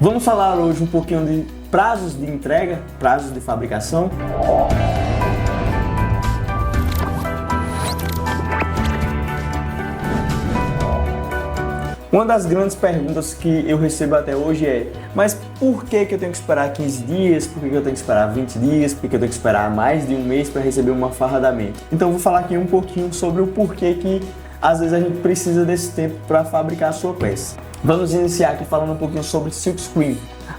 Vamos falar hoje um pouquinho de prazos de entrega, prazos de fabricação. Uma das grandes perguntas que eu recebo até hoje é: mas por que eu tenho que esperar 15 dias? Por que eu tenho que esperar 20 dias? Por que eu tenho que esperar mais de um mês para receber uma fardamento? Então eu vou falar aqui um pouquinho sobre o porquê que às vezes a gente precisa desse tempo para fabricar a sua peça. Vamos iniciar aqui falando um pouquinho sobre silkscreen.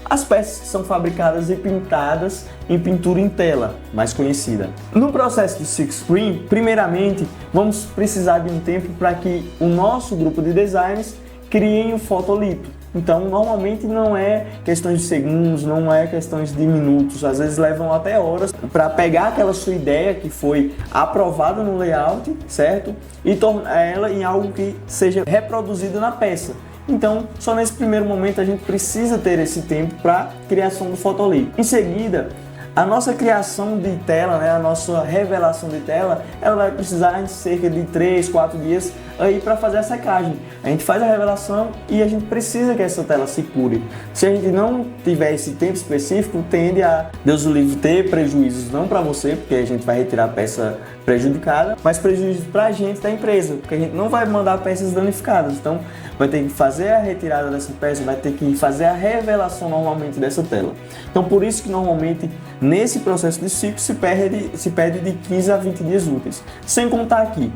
As peças que são fabricadas e pintadas em pintura em tela, mais conhecida. No processo de silkscreen, primeiramente, vamos precisar de um tempo para que o nosso grupo de designers criem um fotolito. Então, normalmente não é questões de segundos, não é questões de minutos, às vezes levam até horas para pegar aquela sua ideia que foi aprovada no layout, certo? E tornar ela em algo que seja reproduzido na peça. Então, só nesse primeiro momento a gente precisa ter esse tempo para criação do fotolito. Em seguida, a nossa criação de tela, a nossa revelação de tela, ela vai precisar de cerca de 3, 4 dias aí para fazer a secagem. A gente faz a revelação e a gente precisa que essa tela se cure. Se a gente não tiver esse tempo específico, tende a, Deus o livre, ter prejuízos, não para você, porque a gente vai retirar a peça prejudicada, mas prejuízos para a gente da empresa, porque a gente não vai mandar peças danificadas. Então, vai ter que fazer a retirada dessa peça, vai ter que fazer a revelação normalmente dessa tela. Então, por isso que normalmente nesse processo de ciclo se pede de 15 a 20 dias úteis. Sem contar aqui,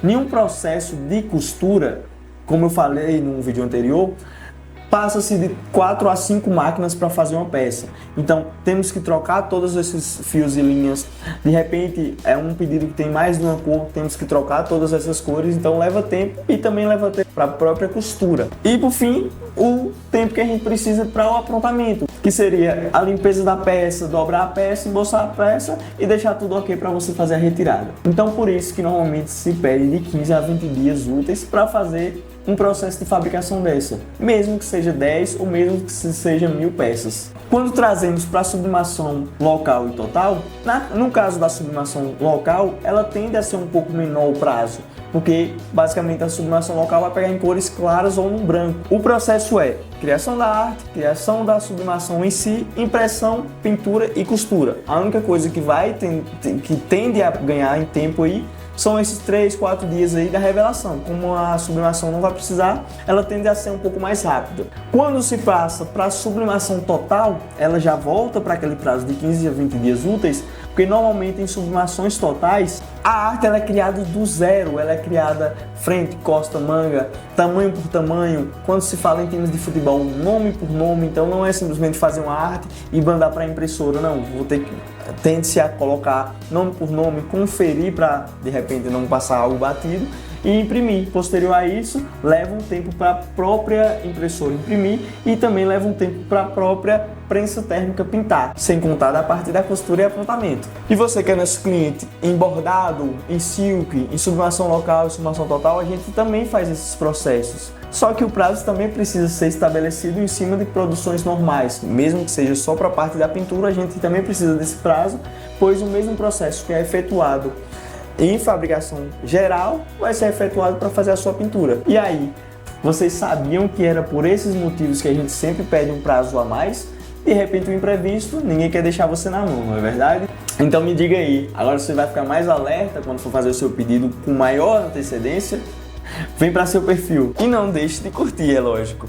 nenhum processo de costura, como eu falei no vídeo anterior, passa-se de 4 a 5 máquinas para fazer uma peça. Então, temos que trocar todos esses fios e linhas. De repente, é um pedido que tem mais de uma cor, temos que trocar todas essas cores. Então, leva tempo e também leva tempo para a própria costura. E, por fim, o tempo que a gente precisa para o aprontamento, que seria a limpeza da peça, dobrar a peça, embolsar a peça e deixar tudo ok para você fazer a retirada. Então, por isso que normalmente se pede de 15 a 20 dias úteis para fazer um processo de fabricação dessa, mesmo que seja 10 ou mesmo que seja 1000 peças. Quando trazemos para a sublimação local e total, no caso da sublimação local, ela tende a ser um pouco menor o prazo, porque basicamente a sublimação local vai pegar em cores claras ou no branco. O processo é criação da arte, criação da sublimação em si, impressão, pintura e costura. A única coisa que tende a ganhar em tempo aí são esses 3, 4 dias aí da revelação. Como a sublimação não vai precisar, ela tende a ser um pouco mais rápida. Quando se passa para a sublimação total, ela já volta para aquele prazo de 15 a 20 dias úteis, porque normalmente em sublimações totais, a arte ela é criada do zero, ela é criada frente, costa, manga, tamanho por tamanho. Quando se fala em termos de futebol, nome por nome, então não é simplesmente fazer uma arte e mandar para a impressora, não. Tende-se a colocar nome por nome, conferir para de repente não passar algo batido e imprimir. Posterior a isso, leva um tempo para a própria impressora imprimir e também leva um tempo para a própria prensa térmica pintar, sem contar da parte da costura e apontamento. E você que é nosso cliente em bordado, em silk, em sublimação local e sublimação total, a gente também faz esses processos. Só que o prazo também precisa ser estabelecido em cima de produções normais, mesmo que seja só para a parte da pintura, a gente também precisa desse prazo, pois o mesmo processo que é efetuado em fabricação geral vai ser efetuado para fazer a sua pintura. E aí, vocês sabiam que era por esses motivos que a gente sempre pede um prazo a mais? De repente, um imprevisto, ninguém quer deixar você na mão, não é verdade? Então me diga aí, agora você vai ficar mais alerta quando for fazer o seu pedido com maior antecedência? Vem para seu perfil e não deixe de curtir, é lógico.